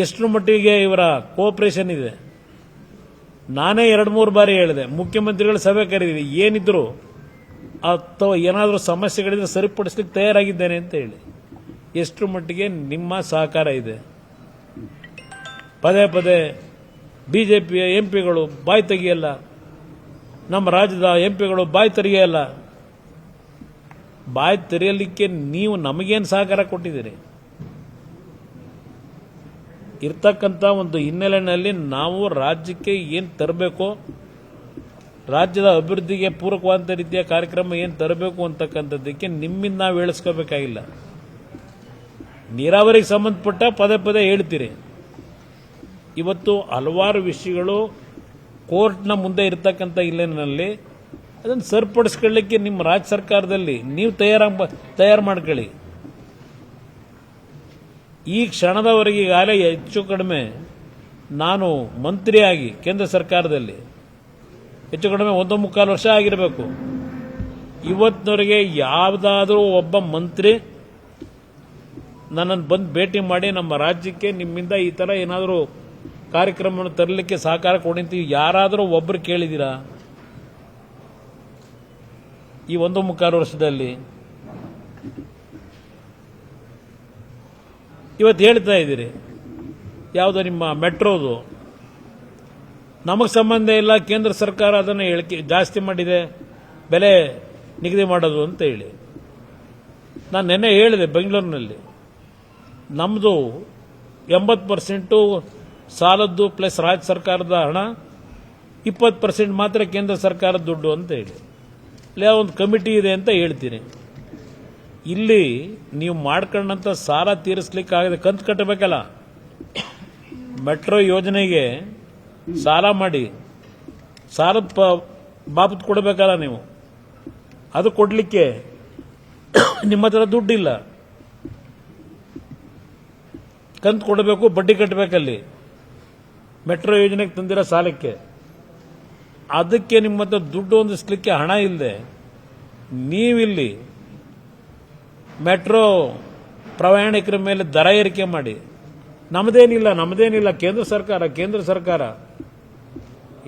ಎಷ್ಟರ ಮಟ್ಟಿಗೆ ಇವರ ಕೋಆಪರೇಷನ್ ಇದೆ. ನಾನೇ 2-3 ಬಾರಿ ಹೇಳಿದೆ, ಮುಖ್ಯಮಂತ್ರಿಗಳ ಸಭೆ ಕರೆದಿದೆ, ಏನಿದ್ರು ಅಥವಾ ಏನಾದರೂ ಸಮಸ್ಯೆಗಳಿದ್ರೆ ಸರಿಪಡಿಸ್ಲಿಕ್ಕೆ ತಯಾರಾಗಿದ್ದೇನೆ ಅಂತ ಹೇಳಿ. ಎಷ್ಟರ ಮಟ್ಟಿಗೆ ನಿಮ್ಮ ಸಹಕಾರ ಇದೆ? ಪದೇ ಪದೇ ಬಿಜೆಪಿಯ ಎಂಪಿಗಳು ಬಾಯಿ ತೆಗೆಯಲ್ಲ, ನಮ್ಮ ರಾಜ್ಯದ ಎಂಪಿಗಳು ಬಾಯಿ ತೆರೆಯಲ್ಲ. ಬಾಯಿ ತೆರೆಯಲಿಕ್ಕೆ ನೀವು ನಮಗೇನು ಸಹಕಾರ ಕೊಟ್ಟಿದ್ದೀರಿ? ಇರ್ತಕ್ಕಂಥ ಒಂದು ಹಿನ್ನೆಲೆಯಲ್ಲಿ ನಾವು ರಾಜ್ಯಕ್ಕೆ ಏನು ತರಬೇಕೋ, ರಾಜ್ಯದ ಅಭಿವೃದ್ಧಿಗೆ ಪೂರಕವಾದಂಥ ರೀತಿಯ ಕಾರ್ಯಕ್ರಮ ಏನು ತರಬೇಕು ಅಂತಕ್ಕಂಥದ್ದಕ್ಕೆ ನಿಮ್ಮಿಂದ ನಾವು ಹೇಳಿಸ್ಕೋಬೇಕಾಗಿಲ್ಲ. ನೀರಾವರಿಗೆ ಸಂಬಂಧಪಟ್ಟ ಪದೇ ಪದೇ ಹೇಳ್ತೀರಿ. ಇವತ್ತು ಹಲವಾರು ವಿಷಯಗಳು ಕೋರ್ಟ್ನ ಮುಂದೆ ಇರತಕ್ಕಂಥ ಹಿನ್ನೆಲೆಯಲ್ಲಿ ಅದನ್ನು ಸರಿಪಡಿಸ್ಕೊಳ್ಳಿಕ್ಕೆ ನಿಮ್ಮ ರಾಜ್ಯ ಸರ್ಕಾರದಲ್ಲಿ ನೀವು ತಯಾರು ಮಾಡ್ಕೊಳ್ಳಿ. ಈ ಕ್ಷಣದವರೆಗೆ ಈಗಾಗಲೇ ಹೆಚ್ಚು ಕಡಿಮೆ ನಾನು ಮಂತ್ರಿಯಾಗಿ ಕೇಂದ್ರ ಸರ್ಕಾರದಲ್ಲಿ ಹೆಚ್ಚು ಕಡಿಮೆ 1.25 ವರ್ಷ ಆಗಿರಬೇಕು. ಇವತ್ತಿನವರೆಗೆ ಯಾವುದಾದ್ರೂ ಒಬ್ಬ ಮಂತ್ರಿ ನನ್ನನ್ನು ಬಂದು ಭೇಟಿ ಮಾಡಿ ನಮ್ಮ ರಾಜ್ಯಕ್ಕೆ ನಿಮ್ಮಿಂದ ಈ ಥರ ಏನಾದರೂ ಕಾರ್ಯಕ್ರಮವನ್ನು ತರಲಿಕ್ಕೆ ಸಹಕಾರ ಕೊಡಿ ಯಾರಾದರೂ ಒಬ್ಬರು ಕೇಳಿದ್ದೀರಾ? ಈ 1.25 ವರ್ಷದಲ್ಲಿ ಇವತ್ತು ಹೇಳ್ತಾ ಇದ್ದೀರಿ ಯಾವುದೋ ನಿಮ್ಮ ಮೆಟ್ರೋದು ನಮಗೆ ಸಂಬಂಧ ಇಲ್ಲ, ಕೇಂದ್ರ ಸರ್ಕಾರ ಅದನ್ನು ಜಾಸ್ತಿ ಮಾಡಿದೆ, ಬೆಲೆ ನಿಗದಿ ಮಾಡೋದು ಅಂತ ಹೇಳಿ. ನಾನು ನೆನ್ನೆ ಹೇಳಿದೆ ಬೆಂಗಳೂರಿನಲ್ಲಿ, ನಮ್ಮದು 80% ಸಾಲದ್ದು ಪ್ಲಸ್ ರಾಜ್ಯ ಸರ್ಕಾರದ ಹಣ, 20% ಮಾತ್ರ ಕೇಂದ್ರ ಸರ್ಕಾರದ ದುಡ್ಡು ಅಂತ ಹೇಳಿ. ಇಲ್ಲ ಒಂದು ಕಮಿಟಿ ಇದೆ ಅಂತ ಹೇಳ್ತೀನಿ. ಇಲ್ಲಿ ನೀವು ಮಾಡ್ಕೊಂಡಂಥ ಸಾಲ ತೀರಿಸಲಿಕ್ಕಾಗದೆ ಕಂತು ಕಟ್ಟಬೇಕಲ್ಲ. ಮೆಟ್ರೋ ಯೋಜನೆಗೆ ಸಾಲ ಮಾಡಿ ಸಾಲದ ಬಾಬತ್ ಕೊಡಬೇಕಲ್ಲ ನೀವು. ಅದು ಕೊಡಲಿಕ್ಕೆ ನಿಮ್ಮ ಹತ್ರ ದುಡ್ಡಿಲ್ಲ. ಕಂತು ಕೊಡಬೇಕು, ಬಡ್ಡಿ ಕಟ್ಟಬೇಕಲ್ಲಿ ಮೆಟ್ರೋ ಯೋಜನೆಗೆ ತಂದಿರೋ ಸಾಲಕ್ಕೆ. ಅದಕ್ಕೆ ನಿಮ್ಮ ಹತ್ರ ದುಡ್ಡು ಹೊಂದಿಸ್ಲಿಕ್ಕೆ ಹಣ ಇಲ್ಲದೆ ನೀವಿಲ್ಲಿ ಮೆಟ್ರೋ ಪ್ರಯಾಣಿಕರ ಮೇಲೆ ದರ ಏರಿಕೆ ಮಾಡಿ ನಮ್ಮದೇನಿಲ್ಲ ಕೇಂದ್ರ ಸರ್ಕಾರ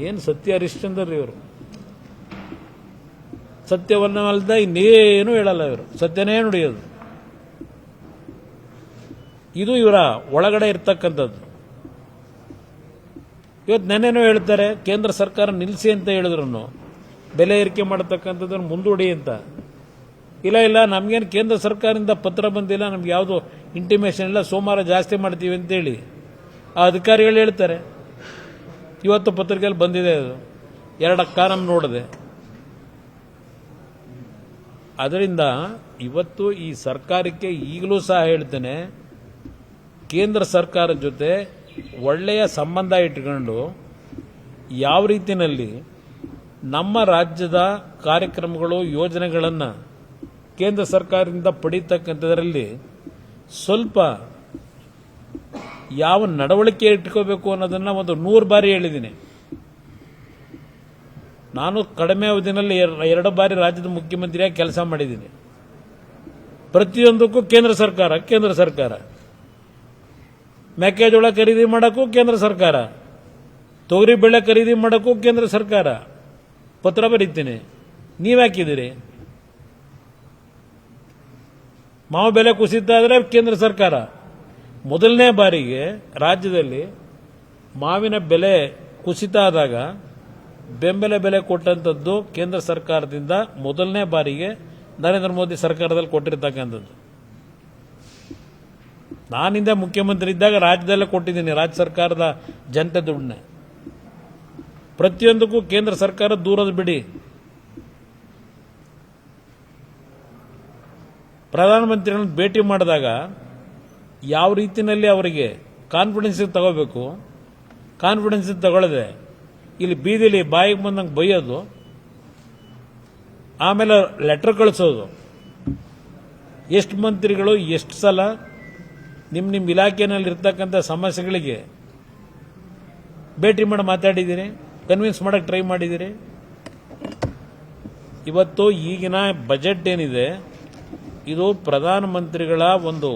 ಏನು ಸತ್ಯ ಹರಿಶ್ಚಂದ್ರ ಇವರು ಸತ್ಯವನ್ನಲ್ದ ಇನ್ನೇನು ಹೇಳಲ್ಲ. ಇವರು ಸತ್ಯನೇ ನುಡಿಯೋದು. ಇದು ಇವರ ಒಳಗಡೆ ಇರ್ತಕ್ಕಂಥದ್ದು. ಇವತ್ತು ನೆನ್ನೆನೂ ಹೇಳ್ತಾರೆ ಕೇಂದ್ರ ಸರ್ಕಾರ ನಿಲ್ಲಿಸಿ ಅಂತ ಹೇಳಿದ್ರು, ಬೆಲೆ ಏರಿಕೆ ಮಾಡತಕ್ಕಂಥದ್ದನ್ನು ಮುಂದೂಡಿ ಅಂತ. ಇಲ್ಲ ನಮಗೇನು ಕೇಂದ್ರ ಸರ್ಕಾರದಿಂದ ಪತ್ರ ಬಂದಿಲ್ಲ, ನಮ್ಗೆ ಯಾವುದು ಇಂಟಿಮೇಷನ್ ಇಲ್ಲ, ಸೋಮವಾರ ಜಾಸ್ತಿ ಮಾಡ್ತೀವಿ ಅಂತೇಳಿ ಆ ಅಧಿಕಾರಿಗಳು ಹೇಳ್ತಾರೆ. ಇವತ್ತು ಪತ್ರಿಕೆಯಲ್ಲಿ ಬಂದಿದೆ, ಅದು 2 ಕಾಲಂ ನೋಡಿದೆ. ಅದರಿಂದ ಇವತ್ತು ಈ ಸರ್ಕಾರಕ್ಕೆ ಈಗಲೂ ಸಹ ಹೇಳ್ತೇನೆ, ಕೇಂದ್ರ ಸರ್ಕಾರದ ಜೊತೆ ಒಳ್ಳೆಯ ಸಂಬಂಧ ಇಟ್ಕೊಂಡು ಯಾವ ರೀತಿಯಲ್ಲಿ ನಮ್ಮ ರಾಜ್ಯದ ಕಾರ್ಯಕ್ರಮಗಳು ಯೋಜನೆಗಳನ್ನು ಕೇಂದ್ರ ಸರ್ಕಾರದಿಂದ ಪಡೀತಕ್ಕಂಥದ್ರಲ್ಲಿ ಸ್ವಲ್ಪ ಯಾವ ನಡವಳಿಕೆ ಇಟ್ಕೋಬೇಕು ಅನ್ನೋದನ್ನು 100 ಬಾರಿ ಹೇಳಿದ್ದೀನಿ. ನಾನು ಕಡಿಮೆ ಅವಧಿನಲ್ಲಿ 2 ಬಾರಿ ರಾಜ್ಯದ ಮುಖ್ಯಮಂತ್ರಿಯಾಗಿ ಕೆಲಸ ಮಾಡಿದ್ದೀನಿ. ಪ್ರತಿಯೊಂದಕ್ಕೂ ಕೇಂದ್ರ ಸರ್ಕಾರ ಮೆಕ್ಕೆಜೋಳ ಖರೀದಿ ಮಾಡೋಕ್ಕೂ ಕೇಂದ್ರ ಸರ್ಕಾರ, ತೊಗರಿ ಬೆಳೆ ಖರೀದಿ ಮಾಡೋಕ್ಕೂ ಕೇಂದ್ರ ಸರ್ಕಾರ ಪತ್ರ ಬರೀತೀನಿ. ನೀವ್ಯಾಕಿದ್ದೀರಿ? ಮಾವು ಬೆಲೆ ಕುಸಿತ ಆದರೆ ಕೇಂದ್ರ ಸರ್ಕಾರ. ಮೊದಲನೇ ಬಾರಿಗೆ ರಾಜ್ಯದಲ್ಲಿ ಮಾವಿನ ಬೆಲೆ ಕುಸಿತ ಆದಾಗ ಬೆಂಬಲ ಬೆಲೆ ಕೊಟ್ಟಂಥದ್ದು ಕೇಂದ್ರ ಸರ್ಕಾರದಿಂದ ಮೊದಲನೇ ಬಾರಿಗೆ ನರೇಂದ್ರ ಮೋದಿ ಸರ್ಕಾರದಲ್ಲಿ ಕೊಟ್ಟಿರ್ತಕ್ಕಂಥದ್ದು. ನಾನಿಂದ ಮುಖ್ಯಮಂತ್ರಿ ಇದ್ದಾಗ ರಾಜ್ಯದಲ್ಲೇ ಕೊಟ್ಟಿದ್ದೀನಿ, ರಾಜ್ಯ ಸರ್ಕಾರದ ಜನತೆ ದುಡ್ಡನ್ನೇ. ಪ್ರತಿಯೊಂದಕ್ಕೂ ಕೇಂದ್ರ ಸರ್ಕಾರ ದೂರದ ಬಿಡಿ. ಪ್ರಧಾನಮಂತ್ರಿಗಳನ್ನು ಭೇಟಿ ಮಾಡಿದಾಗ ಯಾವ ರೀತಿಯಲ್ಲಿ ಅವರಿಗೆ ಕಾನ್ಫಿಡೆನ್ಸ್ ತಗೋಬೇಕು, ಕಾನ್ಫಿಡೆನ್ಸ್ ತಗೊಳ್ಳದೆ ಇಲ್ಲಿ ಬೀದಿಲಿ ಬಾಯಿಗೆ ಬಂದಂಗೆ ಬೈಯೋದು, ಆಮೇಲೆ ಲೆಟರ್ ಕಳಿಸೋದು. ಎಷ್ಟು ಮಂತ್ರಿಗಳು ಎಷ್ಟು ಸಲ ನಿಮ್ಮ ಇಲಾಖೆಯಲ್ಲಿ ಇರ್ತಕ್ಕಂಥ ಸಮಸ್ಯೆಗಳಿಗೆ ಭೇಟಿ ಮಾಡಿ ಮಾತಾಡಿದ್ದೀರಿ, ಕನ್ವಿನ್ಸ್ ಮಾಡಕ್ಕೆ ಟ್ರೈ ಮಾಡಿದ್ದೀರಿ. ಇವತ್ತು ಈಗಿನ ಬಜೆಟ್ ಏನಿದೆ ಇದು ಪ್ರಧಾನಮಂತ್ರಿಗಳ ಒಂದು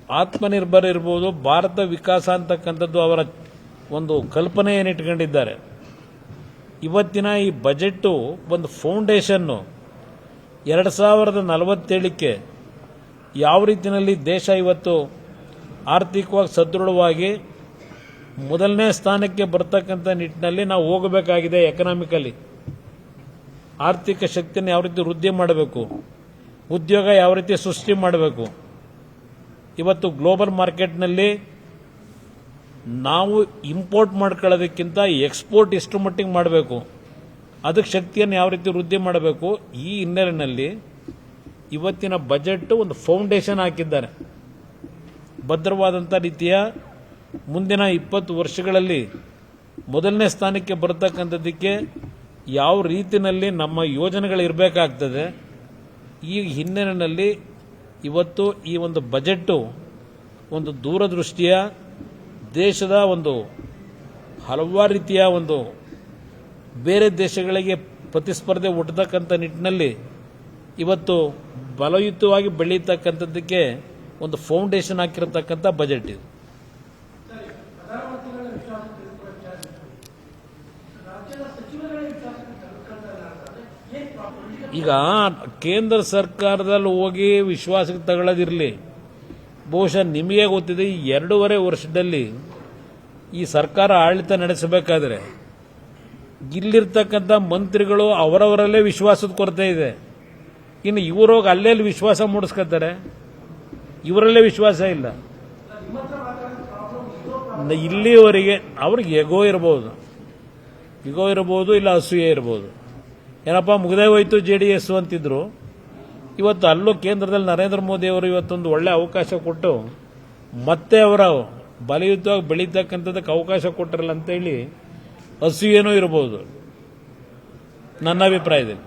ಆತ್ಮನಿರ್ಭರ ಇರ್ಬೋದು, ಭಾರತ ವಿಕಾಸ ಅಂತಕ್ಕಂಥದ್ದು ಅವರ ಒಂದು ಕಲ್ಪನೆ ಏನಿಟ್ಕೊಂಡಿದ್ದಾರೆ. ಇವತ್ತಿನ ಈ ಬಜೆಟ್ಟು ಒಂದು ಫೌಂಡೇಶನ್ನು 2047ಕ್ಕೆ ಯಾವ ರೀತಿಯಲ್ಲಿ ದೇಶ ಇವತ್ತು ಆರ್ಥಿಕವಾಗಿ ಸದೃಢವಾಗಿ ಮೊದಲನೇ ಸ್ಥಾನಕ್ಕೆ ಬರ್ತಕ್ಕಂಥ ನಿಟ್ಟಿನಲ್ಲಿ ನಾವು ಹೋಗಬೇಕಾಗಿದೆ. ಎಕನಾಮಿಕಲಿ ಆರ್ಥಿಕ ಶಕ್ತಿಯನ್ನು ಯಾವ ರೀತಿ ವೃದ್ಧಿ ಮಾಡಬೇಕು, ಉದ್ಯೋಗ ಯಾವ ರೀತಿ ಸೃಷ್ಟಿ ಮಾಡಬೇಕು. ಇವತ್ತು ಗ್ಲೋಬಲ್ ಮಾರ್ಕೆಟ್ನಲ್ಲಿ ನಾವು ಇಂಪೋರ್ಟ್ ಮಾಡ್ಕೊಳ್ಳೋದಕ್ಕಿಂತ ಎಕ್ಸ್ಪೋರ್ಟ್ ಎಷ್ಟು ಮಟ್ಟಿಗೆ ಮಾಡಬೇಕು, ಅದಕ್ಕೆ ಶಕ್ತಿಯನ್ನು ಯಾವ ರೀತಿ ವೃದ್ಧಿ ಮಾಡಬೇಕು. ಈ ಹಿನ್ನೆಲೆಯಲ್ಲಿ ಇವತ್ತಿನ ಬಜೆಟ್ ಒಂದು ಫೌಂಡೇಶನ್ ಹಾಕಿದ್ದಾರೆ. ಭದ್ರವಾದಂಥ ರೀತಿಯ ಮುಂದಿನ 20 ವರ್ಷಗಳಲ್ಲಿ ಮೊದಲನೇ ಸ್ಥಾನಕ್ಕೆ ಬರತಕ್ಕಂಥದ್ದಕ್ಕೆ ಯಾವ ರೀತಿಯಲ್ಲಿ ನಮ್ಮ ಯೋಜನೆಗಳಿರಬೇಕಾಗ್ತದೆ. ಈ ಹಿನ್ನೆಲೆಯಲ್ಲಿ ಇವತ್ತು ಈ ಒಂದು ಬಜೆಟ್ಟು ಒಂದು ದೂರದೃಷ್ಟಿಯ ದೇಶದ ಒಂದು ಹಲವಾರು ರೀತಿಯ ಒಂದು ಬೇರೆ ದೇಶಗಳಿಗೆ ಪ್ರತಿಸ್ಪರ್ಧೆ ಹುಟ್ಟತಕ್ಕಂಥ ನಿಟ್ಟಿನಲ್ಲಿ ಇವತ್ತು ಬಲಯುತವಾಗಿ ಬೆಳೀತಕ್ಕಂಥದ್ದಕ್ಕೆ ಒಂದು ಫೌಂಡೇಶನ್ ಹಾಕಿರತಕ್ಕಂಥ ಬಜೆಟ್ ಇದು. ಈಗ ಕೇಂದ್ರ ಸರ್ಕಾರದಲ್ಲಿ ಹೋಗಿ ವಿಶ್ವಾಸಕ್ಕೆ ತಗೊಳ್ಳೋದಿರಲಿ, ಬಹುಶಃ ನಿಮಗೆ ಗೊತ್ತಿದೆ ಈ 2.5 ವರ್ಷದಲ್ಲಿ ಈ ಸರ್ಕಾರ ಆಡಳಿತ ನಡೆಸಬೇಕಾದ್ರೆ ಇಲ್ಲಿರ್ತಕ್ಕಂಥ ಮಂತ್ರಿಗಳು ಅವರವರಲ್ಲೇ ವಿಶ್ವಾಸದ ಕೊರತೆ ಇದೆ. ಇನ್ನು ಇವರೋಗಿ ಅಲ್ಲೇ ವಿಶ್ವಾಸ ಮೂಡಿಸ್ಕೊತಾರೆ, ಇವರಲ್ಲೇ ವಿಶ್ವಾಸ ಇಲ್ಲ. ಇಲ್ಲಿವರೆಗೆ ಅವ್ರಿಗೆ ಎಗೋ ಇರ್ಬೋದು, ಇಲ್ಲ ಅಸೂಯೆ ಇರ್ಬೋದು. ಏನಪ್ಪ ಮುಗ್ದೇ ಹೋಯ್ತು JDS ಅಂತಿದ್ರು. ಇವತ್ತು ಅಲ್ಲೂ ಕೇಂದ್ರದಲ್ಲಿ ನರೇಂದ್ರ ಮೋದಿ ಅವರು ಇವತ್ತೊಂದು ಒಳ್ಳೆ ಅವಕಾಶ ಕೊಟ್ಟು ಮತ್ತೆ ಅವರ ಬಲಯುತವಾಗಿ ಬೆಳೀತಕ್ಕಂಥದ್ದಕ್ಕೆ ಅವಕಾಶ ಕೊಟ್ಟಿರಲ್ಲ ಅಂತೇಳಿ ಅಸೂಯೇನೂ ಇರ್ಬೋದು ನನ್ನ ಅಭಿಪ್ರಾಯದಲ್ಲಿ.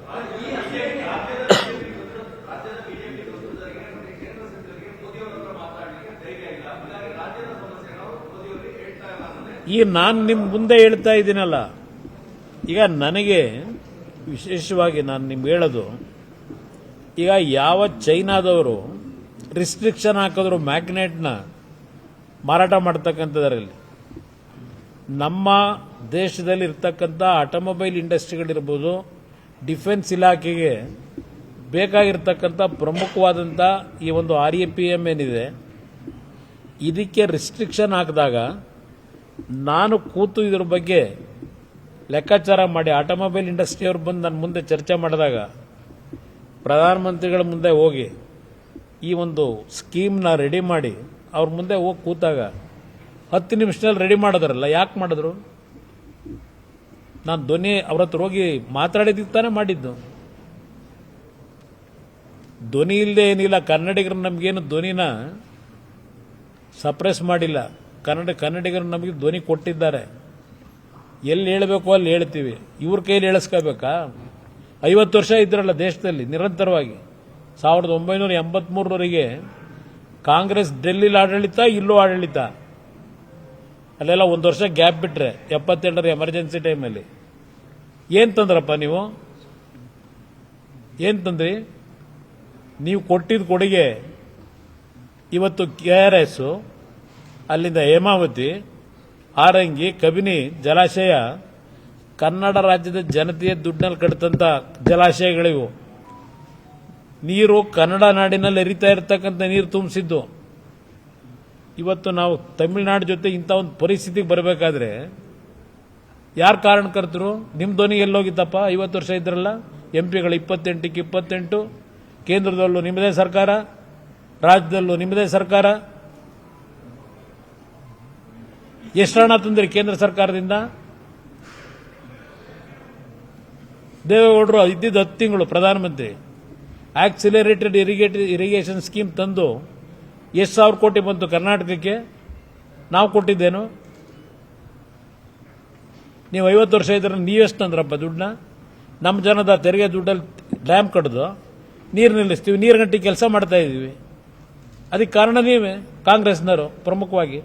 ಈಗ ನಾನು ನಿಮ್ಮ ಮುಂದೆ ಹೇಳ್ತಾ ಇದ್ದೀನಲ್ಲ, ಈಗ ನನಗೆ ವಿಶೇಷವಾಗಿ ನಾನು ನಿಮ್ಗೆ ಹೇಳೋದು, ಈಗ ಯಾವ ಚೈನಾದವರು ರಿಸ್ಟ್ರಿಕ್ಷನ್ ಹಾಕಿದ್ರು ಮ್ಯಾಗ್ನೆಟ್ನ ಮಾರಾಟ ಮಾಡ್ತಕ್ಕಂಥದ್ರಲ್ಲಿ, ನಮ್ಮ ದೇಶದಲ್ಲಿ ಇರ್ತಕ್ಕಂಥ ಆಟೋಮೊಬೈಲ್ ಇಂಡಸ್ಟ್ರಿಗಳಿರ್ಬೋದು, ಡಿಫೆನ್ಸ್ ಇಲಾಖೆಗೆ ಬೇಕಾಗಿರ್ತಕ್ಕಂಥ ಪ್ರಮುಖವಾದಂಥ ಈ ಒಂದು RAPM ಏನಿದೆ ಇದಕ್ಕೆ ರಿಸ್ಟ್ರಿಕ್ಷನ್ ಹಾಕಿದಾಗ ನಾನು ಕೂತು ಇದ್ರ ಬಗ್ಗೆ ಲೆಕ್ಕಾಚಾರ ಮಾಡಿ ಆಟೋಮೊಬೈಲ್ ಇಂಡಸ್ಟ್ರಿಯವರು ಬಂದು ನನ್ನ ಮುಂದೆ ಚರ್ಚೆ ಮಾಡಿದಾಗ ಪ್ರಧಾನಮಂತ್ರಿಗಳ ಮುಂದೆ ಹೋಗಿ ಈ ಒಂದು ಸ್ಕೀಮ್ನ ರೆಡಿ ಮಾಡಿ ಅವ್ರ ಮುಂದೆ ಹೋಗಿ ಕೂತಾಗ 10 ನಿಮಿಷದಲ್ಲಿ ರೆಡಿ ಮಾಡಿದ್ರಲ್ಲ, ಯಾಕೆ ಮಾಡಿದ್ರು? ನಾನು ಧ್ವನಿ ಅವ್ರ ಹತ್ರ ಹೋಗಿ ಮಾತಾಡಿದ್ದಕ್ಕೆ ತಾನೇ ಮಾಡಿದ್ದು. ಧ್ವನಿ ಇಲ್ಲದೆ ಏನಿಲ್ಲ. ಕನ್ನಡಿಗರು ನಮಗೇನು ಧ್ವನಿನ ಸಪ್ರೆಸ್ ಮಾಡಿಲ್ಲ. ಕನ್ನಡಿಗರು ನಮಗೆ ಧ್ವನಿ ಕೊಟ್ಟಿದ್ದಾರೆ. ಎಲ್ಲಿ ಹೇಳಬೇಕು ಅಲ್ಲಿ ಹೇಳ್ತೀವಿ. ಇವ್ರ ಕೈಯಲ್ಲಿ ಹೇಳಿಸ್ಕೋಬೇಕಾ? 50 ವರ್ಷ ಇದ್ರಲ್ಲ ದೇಶದಲ್ಲಿ ನಿರಂತರವಾಗಿ. 1983ರವರೆಗೆ ಕಾಂಗ್ರೆಸ್ ಡೆಲ್ಲಿಲಿ ಆಡಳಿತ, ಇಲ್ಲೂ ಆಡಳಿತ. ಅಲ್ಲೆಲ್ಲ 1 ವರ್ಷ ಗ್ಯಾಪ್ ಬಿಟ್ರೆ 78ರ ಎಮರ್ಜೆನ್ಸಿ ಟೈಮಲ್ಲಿ ಏನ್ ತಂದ್ರಪ್ಪ ನೀವು? ಏನ್ ತಂದ್ರಿ? ನೀವು ಕೊಟ್ಟಿದ್ದ ಕೊಡುಗೆ ಇವತ್ತು KRS, ಅಲ್ಲಿಂದ ಹೇಮಾವತಿ, ಆರಂಗಿ, ಕಬಿನಿ ಜಲಾಶಯ ಕನ್ನಡ ರಾಜ್ಯದ ಜನತೆಯ ದುಡ್ಡಿನಲ್ಲಿ ಕಟ್ಟಿದಂಥ ಜಲಾಶಯಗಳಿವು. ನೀರು ಕನ್ನಡ ನಾಡಿನಲ್ಲಿ ಹರಿತಾ ಇರತಕ್ಕಂಥ ನೀರು ತುಂಬಿಸಿದ್ದು. ಇವತ್ತು ನಾವು ತಮಿಳುನಾಡು ಜೊತೆ ಇಂಥ ಒಂದು ಪರಿಸ್ಥಿತಿಗೆ ಬರಬೇಕಾದ್ರೆ ಯಾರು ಕಾರಣಕರ್ತರು? ನಿಮ್ಮ ಧ್ವನಿ ಎಲ್ಲೋಗಿತ್ತಪ್ಪ? 50 ವರ್ಷ ಇದ್ರಲ್ಲ MP ಗಳು 28ಕ್ಕೆ 28, ಕೇಂದ್ರದಲ್ಲೂ ನಿಮ್ಮದೇ ಸರ್ಕಾರ, ರಾಜ್ಯದಲ್ಲೂ ನಿಮ್ಮದೇ ಸರ್ಕಾರ. ಎಷ್ಟು ಹಣ ತಂದ್ರಿ ಕೇಂದ್ರ ಸರ್ಕಾರದಿಂದ? ದೇವೇಗೌಡರು ಇದ್ದಿದ್ದು 10 ತಿಂಗಳು ಪ್ರಧಾನಮಂತ್ರಿ. ಆಕ್ಸಿಲರೇಟೆಡ್ ಇರಿಗೇಷನ್ ಸ್ಕೀಮ್ ತಂದು ಎಷ್ಟು ಸಾವಿರ ಕೋಟಿ ಬಂತು ಕರ್ನಾಟಕಕ್ಕೆ? ನಾವು ಕೊಟ್ಟಿದ್ದೇನು? ನೀವು 50 ವರ್ಷ ಇದ್ರೆ ನೀವೆಷ್ಟು ತಂದ್ರಪ್ಪ ದುಡ್ಡನ್ನ? ನಮ್ಮ ಜನದ ತೆರಿಗೆ ದುಡ್ಡಲ್ಲಿ ಡ್ಯಾಮ್ ಕಡ್ದು ನೀರು ನಿಲ್ಲಿಸ್ತೀವಿ, ನೀರು ಗಂಟಿ ಕೆಲಸ ಮಾಡ್ತಾ ಇದ್ದೀವಿ. ಅದಕ್ಕೆ ಕಾರಣ ನೀವೇ, ಕಾಂಗ್ರೆಸ್ನವರು ಪ್ರಮುಖವಾಗಿ.